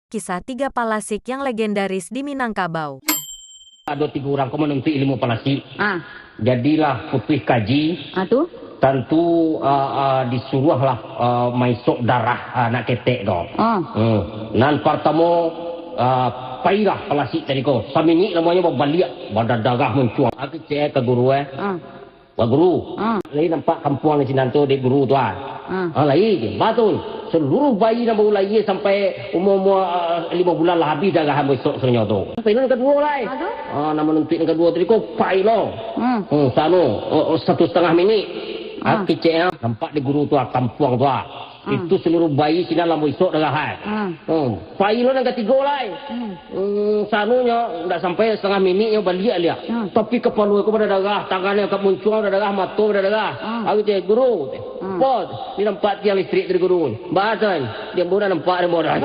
Kisah 3 palasik yang legendaris di Minangkabau. Ada 3 orang kau menuntut ilmu palasik. Jadilah putih kaji. Tu? Tentu disuruhlah maisok darah anak ketek tu. Nan pertama pairah palasik tadi ko. Samini namanya berbalik. Badan darah muncul. Aku cek ke guru Wah guru. Lain nampak kampung di sini tu di guru tu lain betul. Seluruh bayi yang baru lahir sampai umur 5 bulan lah habis darah besok sebenarnya tu. Sampai yang kedua lah. Nama nuntut yang kedua tadi ko pai lo. Sano 1,5 minit. Aku cek nampak di guru tu kampung tu. Itu seluruh bayi sini lah besok darah. Pai lo yang ketiga lah. Sanunya dah sampai 1,5 minit yang balik dia. Tapi kepala aku pada darah, tangannya kat muncul pada darah, mata pada darah. Aku cek guru. Pos, ni nampak tiang listrik dari guru. Bahasan, dia mudah nampak dia mudah.